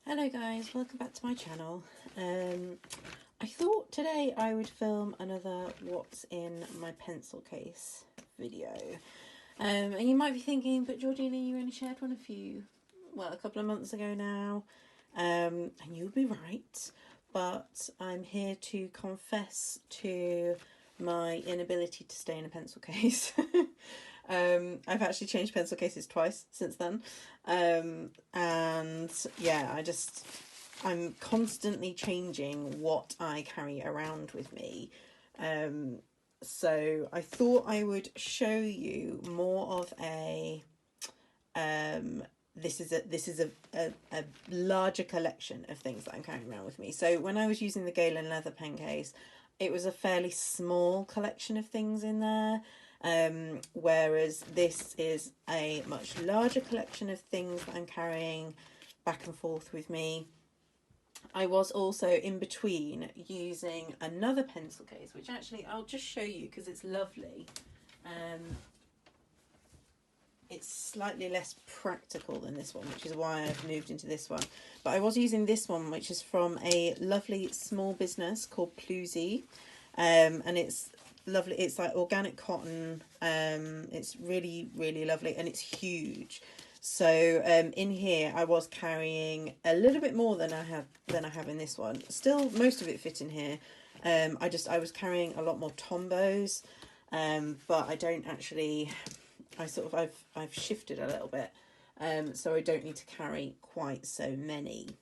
Hello guys, welcome back to my channel. I thought today I would film another what's in my pencil case video. And you might be thinking, but Georgina, you only shared one a couple of months ago now. And you'd be right, but I'm here to confess to my inability to stay in a pencil case. I've actually changed pencil cases twice since then. And yeah, I'm constantly changing what I carry around with me. So I thought I would show you more of this is a larger collection of things that I'm carrying around with me. So when I was using the Galen leather pen case, it was a fairly small collection of things in there. Whereas this is a much larger collection of things that I'm carrying back and forth with me. I was also in between using another pencil case, which actually I'll just show you because it's lovely. It's slightly less practical than this one, which is why I've moved into this one. But I was using this one, which is from a lovely small business called Pluzy. And it's lovely. It's like organic cotton. It's really, really lovely, and it's huge. So in here I was carrying a little bit more than I have in this one. Still, most of it fit in here. I was carrying a lot more Tombos, but I don't actually. I've shifted a little bit, so I don't need to carry quite so many.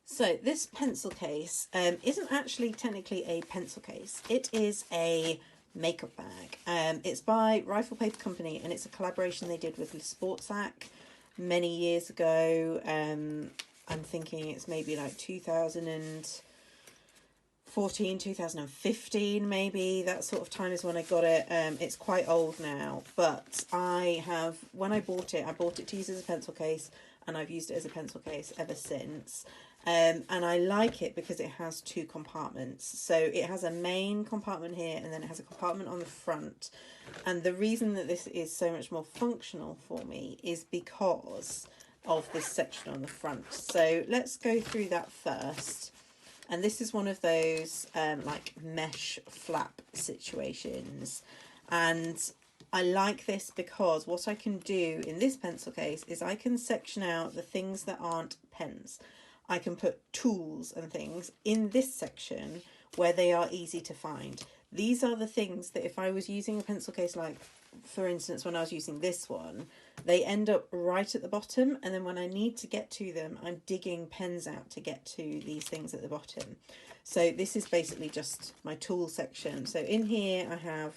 So this pencil case isn't actually technically a pencil case. It is a makeup bag. It's by Rifle Paper Company, and it's a collaboration they did with Sportsac many years ago. I'm thinking it's maybe like 2014, 2015 maybe, that sort of time is when I got it. It's quite old now, but when I bought it to use as a pencil case, and I've used it as a pencil case ever since. And I like it because it has two compartments. So it has a main compartment here, and then it has a compartment on the front. And the reason that this is so much more functional for me is because of this section on the front. So let's go through that first. And this is one of those like mesh flap situations. And I like this because what I can do in this pencil case is I can section out the things that aren't pens. I can put tools and things in this section where they are easy to find. These are the things that if I was using a pencil case, like for instance when I was using this one, they end up right at the bottom, and then when I need to get to them, I'm digging pens out to get to these things at the bottom. So this is basically just my tool section. So in here I have,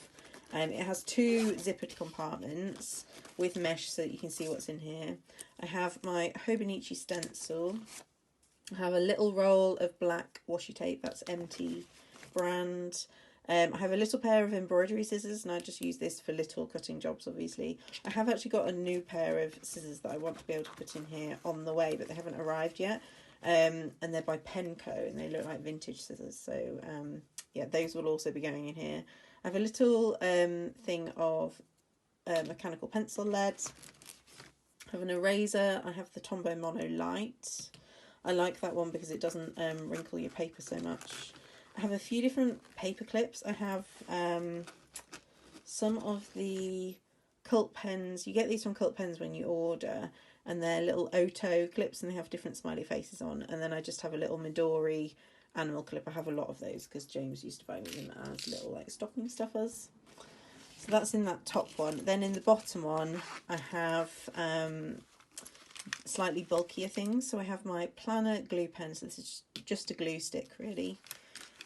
it has two zippered compartments with mesh so that you can see what's in here. I have my Hobonichi stencil. I have a little roll of black washi tape, that's MT brand. I have a little pair of embroidery scissors, and I just use this for little cutting jobs, obviously. I have actually got a new pair of scissors that I want to be able to put in here on the way, but they haven't arrived yet. And they're by Penco, and they look like vintage scissors. So, yeah, those will also be going in here. I have a little thing of mechanical pencil lead. I have an eraser. I have the Tombow Mono Light. I like that one because it doesn't wrinkle your paper so much. I have a few different paper clips. I have some of the Cult pens. You get these from Cult Pens when you order, and they're little Oto clips, and they have different smiley faces on. And then I just have a little Midori animal clip. I have a lot of those because James used to buy me them as little like stocking stuffers. So that's in that top one. Then in the bottom one, I have slightly bulkier things. So I have my planner glue pen. So this is just a glue stick, really.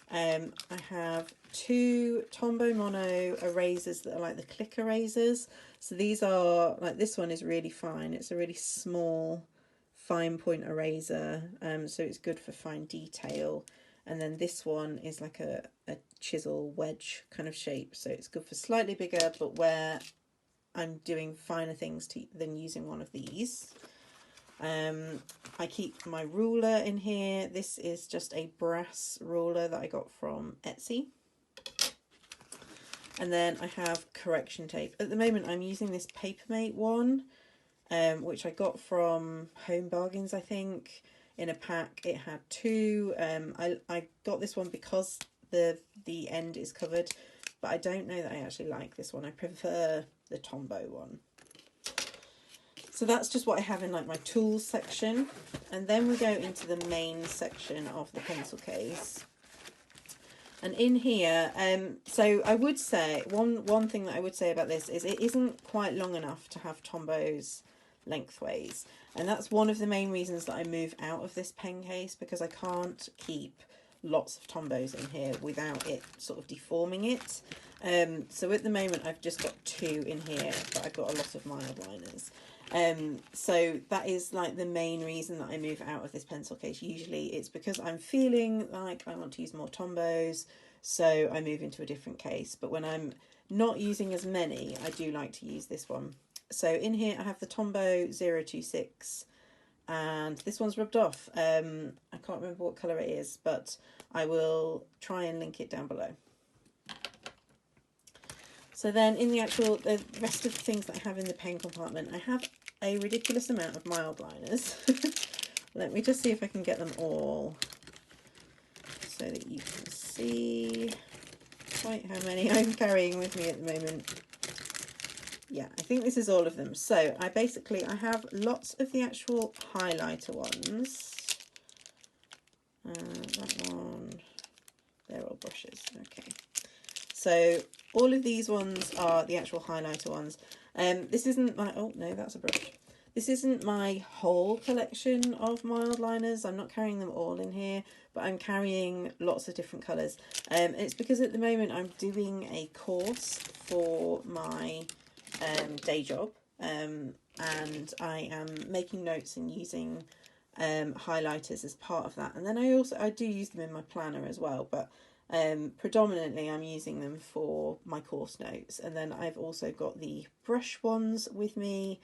I have two Tombow Mono erasers that are like the click erasers. So these are like, this one is really fine. It's a really small fine point eraser, so it's good for fine detail. And then this one is like a chisel wedge kind of shape, so it's good for slightly bigger, but where I'm doing finer things than using one of these. I keep my ruler in here. This is just a brass ruler that I got from Etsy. And then I have correction tape. At the moment I'm using this Papermate one. which I got from Home Bargains, I think. In a pack, it had 2. I got this one because the end is covered, but I don't know that I actually like this one. I prefer the Tombow one. So that's just what I have in like my tools section, and then we go into the main section of the pencil case. And in here, so I would say one thing that I would say about this is it isn't quite long enough to have Tombows lengthways, and that's one of the main reasons that I move out of this pen case, because I can't keep lots of Tombows in here without it sort of deforming it. So at the moment I've just got 2 in here, but I've got a lot of mild liners. So that is like the main reason that I move out of this pencil case. Usually it's because I'm feeling like I want to use more Tombows, so I move into a different case. But when I'm not using as many, I do like to use this one. So in here I have the Tombow 026, and this one's rubbed off. I can't remember what colour it is, but I will try and link it down below. So then in the rest of the things that I have in the pen compartment, I have a ridiculous amount of mild liners. Let me just see if I can get them all so that you can see quite how many I'm carrying with me at the moment. Yeah, I think this is all of them. So I have lots of the actual highlighter ones. That one, they're all brushes. Okay. So all of these ones are the actual highlighter ones. This isn't my, oh no, that's a brush. This isn't my whole collection of mild liners. I'm not carrying them all in here, but I'm carrying lots of different colours. It's because at the moment I'm doing a course for my day job, and I am making notes and using highlighters as part of that. And then I do use them in my planner as well, but predominantly I'm using them for my course notes. And then I've also got the brush ones with me.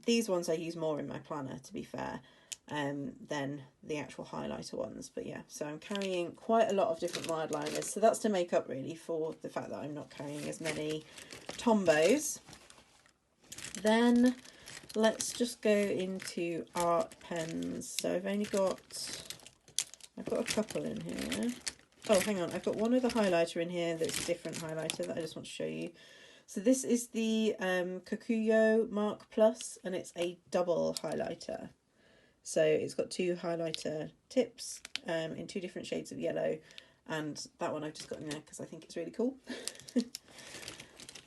These ones I use more in my planner, to be fair, than the actual highlighter ones. But yeah, so I'm carrying quite a lot of different mild liners, so that's to make up really for the fact that I'm not carrying as many Tombows. Then let's just go into art pens. So I've got a couple in here. Oh, hang on, I've got one other highlighter in here that's a different highlighter that I just want to show you. So this is the Kokuyo Mark Plus, and it's a double highlighter. So it's got 2 highlighter tips in 2 different shades of yellow, and that one I've just got in there because I think it's really cool.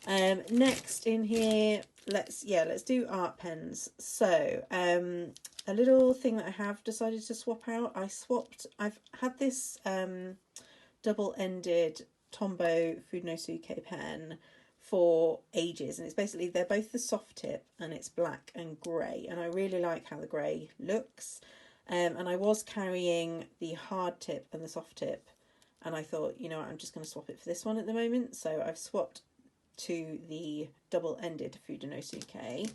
Next in here, let's do art pens. So a little thing that I have decided to swap out. I've had this double-ended Tombow Fudenosuke pen for ages, and it's basically, they're both the soft tip and it's black and grey, and I really like how the grey looks. And I was carrying the hard tip and the soft tip, and I thought, you know what, I'm just going to swap it for this one at the moment. So I've swapped to the double-ended Fudenosuke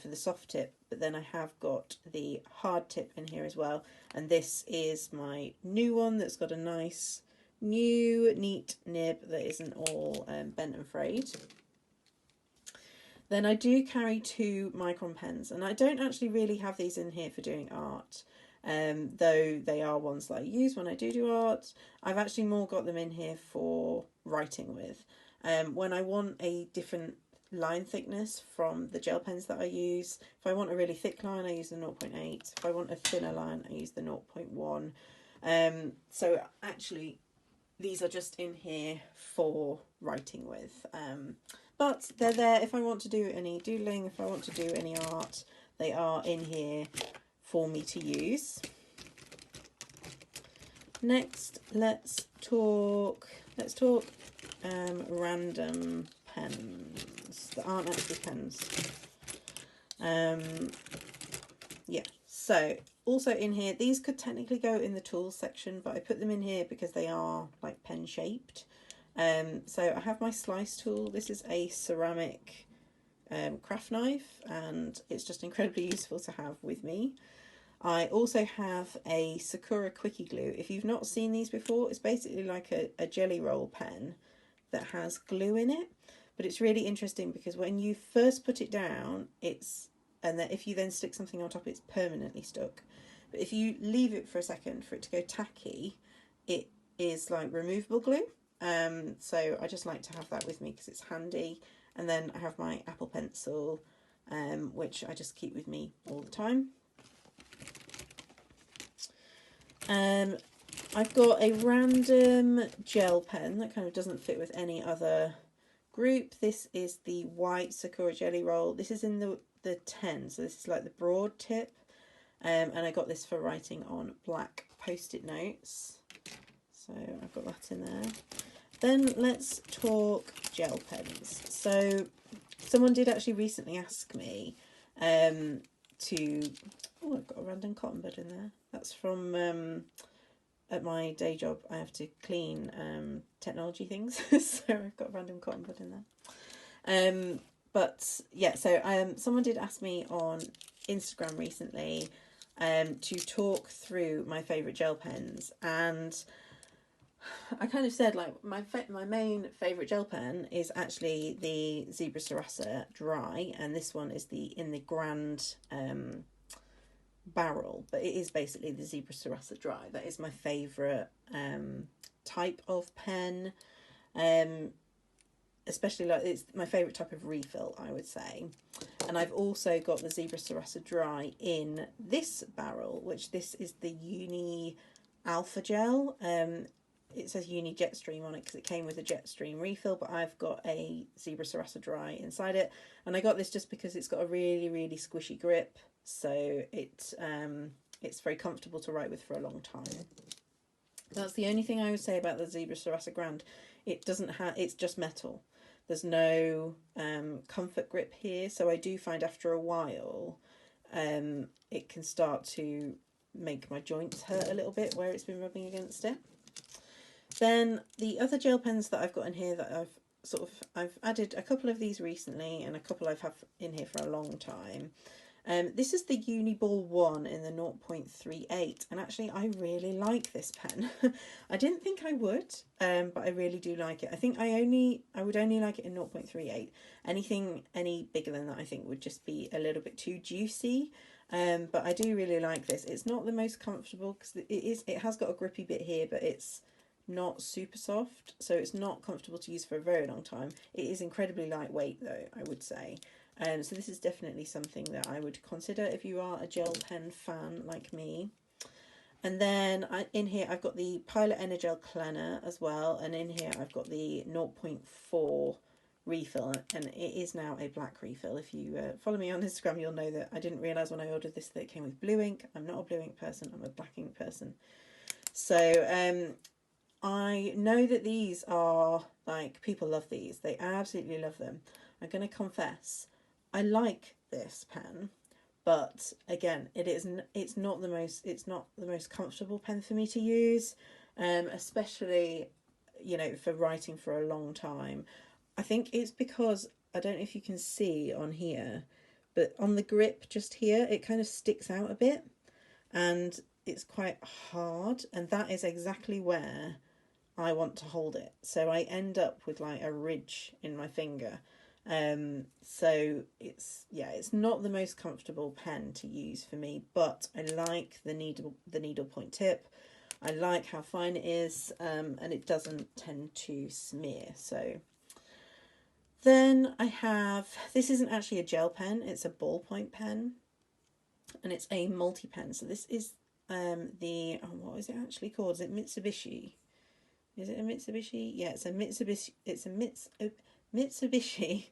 for the soft tip, but then I have got the hard tip in here as well, and this is my new one that's got a nice new neat nib that isn't all bent and frayed. Then I do carry 2 micron pens, and I don't actually really have these in here for doing art, though they are ones that I use when I do art. I've actually more got them in here for writing with. When I want a different line thickness from the gel pens that I use, if I want a really thick line I use the 0.8, if I want a thinner line I use the 0.1. So actually these are just in here for writing with, but they're there if I want to do any doodling, if I want to do any art, they are in here for me to use. Next, let's talk random pens that aren't actually pens. Yeah, so also in here, these could technically go in the tools section, but I put them in here because they are like pen shaped. So I have my slice tool. This is a ceramic craft knife, and it's just incredibly useful to have with me. I also have a Sakura Quickie Glue. If you've not seen these before, it's basically like a jelly roll pen that has glue in it, but it's really interesting because when you first put it down, it's and that if you then stick something on top, it's permanently stuck. But if you leave it for a second for it to go tacky, it is like removable glue. So I just like to have that with me because it's handy. And then I have my Apple Pencil, which I just keep with me all the time. I've got a random gel pen that kind of doesn't fit with any other group. This is the white Sakura Jelly Roll. This is in the 10, so this is like the broad tip. And I got this for writing on black post-it notes. So I've got that in there. Then let's talk gel pens. So someone did actually recently ask me to... Oh, I've got a random cotton bud in there. That's from... at my day job, I have to clean technology things. So I've got a random cotton bud in there. But yeah, so someone did ask me on Instagram recently to talk through my favourite gel pens, and I kind of said like my main favourite gel pen is actually the Zebra Sarasa Dry, and this one is in the grand barrel, but it is basically the Zebra Sarasa Dry. That is my favourite type of pen, especially like it's my favourite type of refill, I would say. And I've also got the Zebra Sarasa Dry in this barrel, which this is the Uni Alpha Gel. It says Uni Jetstream on it because it came with a Jetstream refill, but I've got a Zebra Sarasa Dry inside it, and I got this just because it's got a really, really squishy grip, so it's very comfortable to write with for a long time. That's the only thing I would say about the Zebra Sarasa Grand. It doesn't have, it's just metal. There's no comfort grip here, so I do find after a while it can start to make my joints hurt a little bit where it's been rubbing against it. Then the other gel pens that I've got in here that I've added a couple of these recently, and a couple I've had in here for a long time. This is the Uniball 1 in the 0.38, and actually I really like this pen. I didn't think I would, but I really do like it. I think I would only like it in 0.38. Anything any bigger than that I think would just be a little bit too juicy. But I do really like this. It's not the most comfortable because it has got a grippy bit here, but it's not super soft, so it's not comfortable to use for a very long time. It is incredibly lightweight though, I would say. So this is definitely something that I would consider if you are a gel pen fan like me. And then in here I've got the Pilot Energel Cleaner as well, and in here I've got the 0.4 refill, and it is now a black refill. If you follow me on Instagram, you'll know that I didn't realise when I ordered this that it came with blue ink. I'm not a blue ink person, I'm a black ink person. So I know that these are, like, people love these. They absolutely love them. I'm going to confess, I like this pen, but again, it's not the most comfortable pen for me to use, especially, you know, for writing for a long time. I think it's because, I don't know if you can see on here, but on the grip just here, it kind of sticks out a bit, and it's quite hard, and that is exactly where I want to hold it. So I end up with like a ridge in my finger. So it's not the most comfortable pen to use for me, but I like the needle point tip. I like how fine it is, and it doesn't tend to smear. So then I have, this isn't actually a gel pen, it's a ballpoint pen, and it's a multi-pen. So this is what is it actually called? Is it Mitsubishi? Is it a Mitsubishi? Yeah, it's a Mitsubishi. It's a Mitsubishi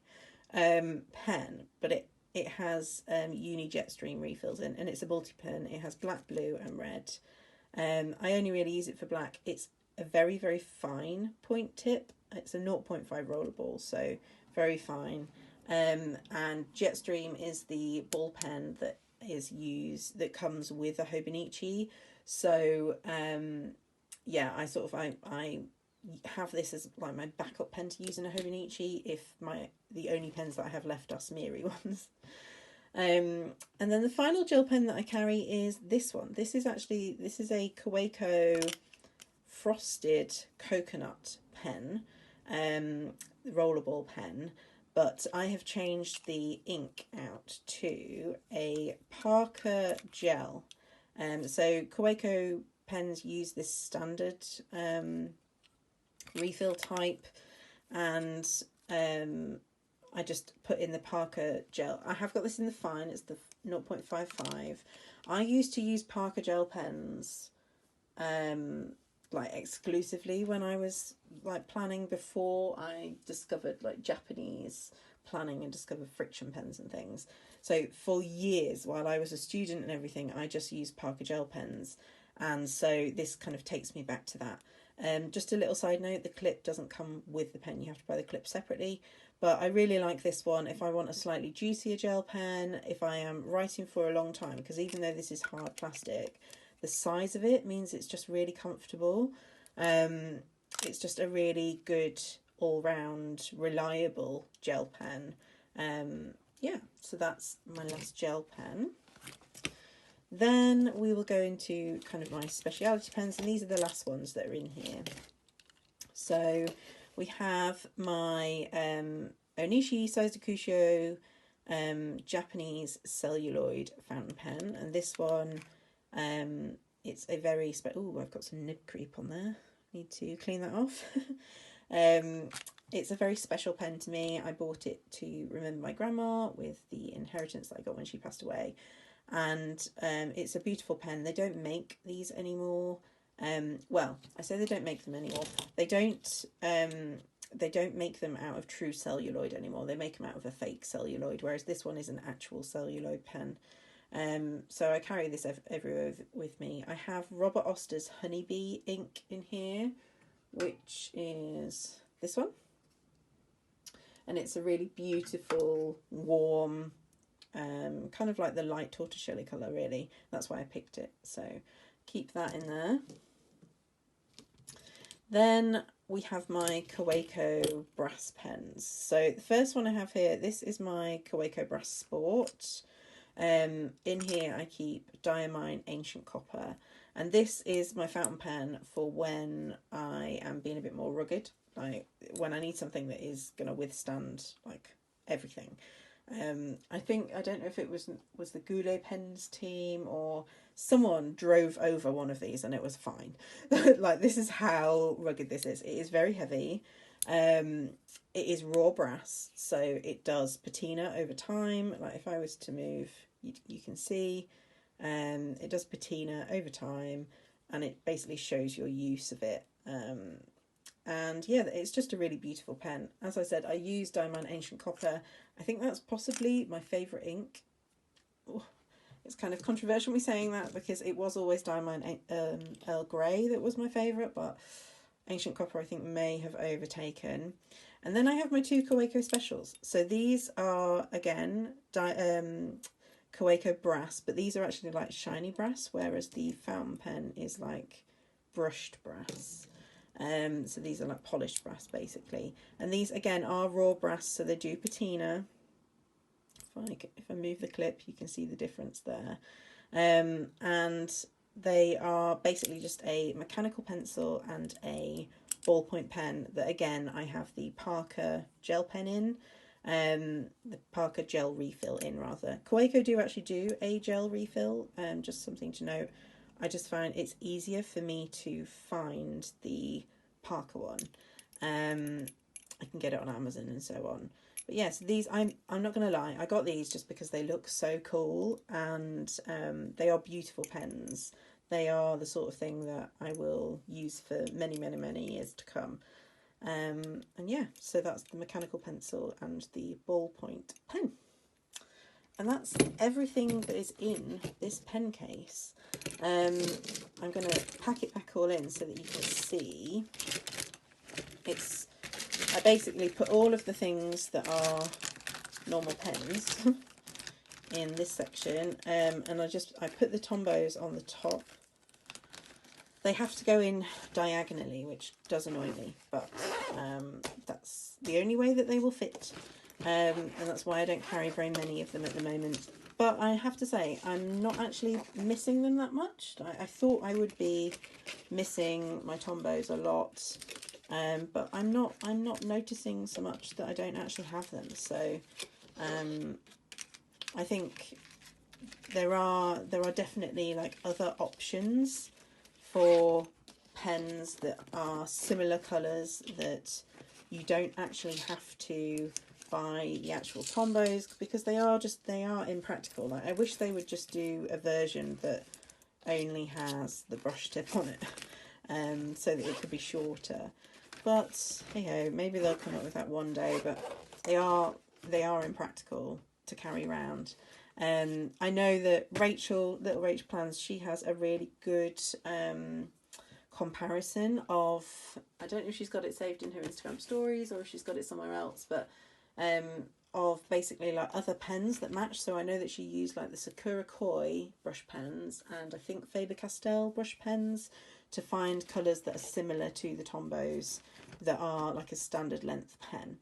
pen, but it has Uni Jetstream refills in, and it's a multi pen. It has black, blue, and red. I only really use it for black. It's a very, very fine point tip. It's a 0.5 rollerball, so very fine. And Jetstream is the ball pen that comes with a Hobonichi. So yeah, I have this as like my backup pen to use in a Hobonichi if the only pens that I have left are smeary ones. And then the final gel pen that I carry is this one. This is a Kaweco frosted coconut pen, rollerball pen, but I have changed the ink out to a Parker gel. So Kaweco pens use this standard refill type, and I just put in the Parker gel. I have got this in the fine, it's the 0.55. I used to use Parker gel pens like exclusively when I was like planning, before I discovered like Japanese planning and discovered friction pens and things. So for years while I was a student and everything, I just used Parker gel pens, and so this kind of takes me back to that. Just a little side note, the clip doesn't come with the pen, you have to buy the clip separately, but I really like this one if I want a slightly juicier gel pen, if I am writing for a long time, because even though this is hard plastic, the size of it means it's just really comfortable. It's just a really good all-round reliable gel pen. Yeah, so that's my last gel pen. Then we will go into kind of my speciality pens, and these are the last ones that are in here. So we have my Onishi Saizukusho Japanese celluloid fountain pen, and this one, it's a very oh, I've got some nib creep on there, need to clean that off. It's a very special pen to me. I bought it to remember my grandma with the inheritance that I got when she passed away, and it's a beautiful pen. They don't make these anymore. Well, I say they don't make them anymore. They don't make them out of true celluloid anymore. They make them out of a fake celluloid, whereas this one is an actual celluloid pen. So I carry this everywhere with me. I have Robert Oster's Honeybee ink in here, which is this one. And it's a really beautiful, warm, kind of like the light tortoiseshell colour, really. That's why I picked it. So keep that in there. Then we have my Kaweco brass pens. So the first one I have here, this is my Kaweco Brass Sport. In here I keep Diamine Ancient Copper, and this is my fountain pen for when I am being a bit more rugged, like when I need something that is going to withstand like everything. I don't know if it was the Goulet Pens team or someone drove over one of these and it was fine. Like, this is how rugged this is. It is very heavy. It is raw brass, so it does patina over time. Like, if I was to move, you can see it does patina over time, and it basically shows your use of it. And yeah, it's just a really beautiful pen. As I said, I use Diamine Ancient Copper. I think that's possibly my favourite ink. Oh, it's kind of controversial me saying that, because it was always Diamine Earl Grey that was my favourite, but Ancient Copper I think may have overtaken. And then I have my two Kaweco specials. So these are, again, Kaweco brass, but these are actually like shiny brass, whereas the fountain pen is like brushed brass. So these are like polished brass basically, and these again are raw brass, so they do patina. If I move the clip, you can see the difference there. And they are basically just a mechanical pencil and a ballpoint pen that, again, I have the Parker gel pen in, the Parker gel refill in rather. Kaweco do actually do a gel refill, just something to note. I just find it's easier for me to find the Parker one. I can get it on Amazon and so on. But yes, these, I'm not going to lie, I got these just because they look so cool, and they are beautiful pens. They are the sort of thing that I will use for many, many, many years to come. And yeah, so that's the mechanical pencil and the ballpoint pen. And that's everything that is in this pen case. I'm going to pack it back all in so that you can see. I basically put all of the things that are normal pens in this section, and I put the Tombos on the top. They have to go in diagonally, which does annoy me, but that's the only way that they will fit. And that's why I don't carry very many of them at the moment. But I have to say, I'm not actually missing them that much. I thought I would be missing my Tombos a lot, but I'm not noticing so much that I don't actually have them. So I think there are definitely like other options for pens that are similar colours, that you don't actually have to buy the actual Tombos, because they are impractical. Like, I wish they would just do a version that only has the brush tip on it, so that it could be shorter. But you know, maybe they'll come up with that one day. But they are impractical to carry around. I know that Little Rachel Plans, she has a really good comparison of, I don't know if she's got it saved in her Instagram stories or if she's got it somewhere else, but of basically like other pens that match. So I know that she used like the Sakura Koi brush pens and I think Faber-Castell brush pens to find colours that are similar to the Tombos that are like a standard length pen.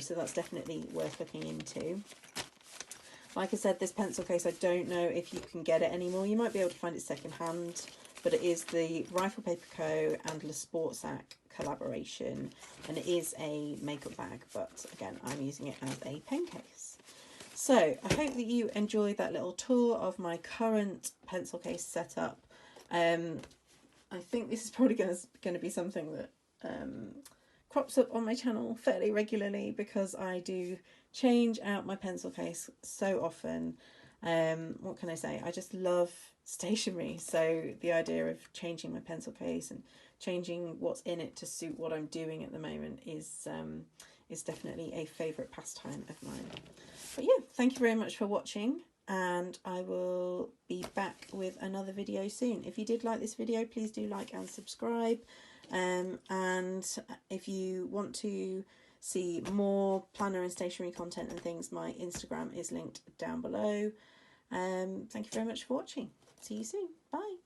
So that's definitely worth looking into. Like I said, this pencil case, I don't know if you can get it anymore. You might be able to find it second hand, but it is the Rifle Paper Co. and Le Sportsac collaboration, and it is a makeup bag, but again, I'm using it as a pen case. So I hope that you enjoyed that little tour of my current pencil case setup. I think this is probably going to be something that crops up on my channel fairly regularly, because I do change out my pencil case so often. What can I say? I just love stationery, so the idea of changing my pencil case and changing what's in it to suit what I'm doing at the moment is definitely a favourite pastime of mine. But yeah, thank you very much for watching, and I will be back with another video soon. If you did like this video, please do like and subscribe. And if you want to see more planner and stationery content and things, my Instagram is linked down below. Thank you very much for watching. See you soon. Bye.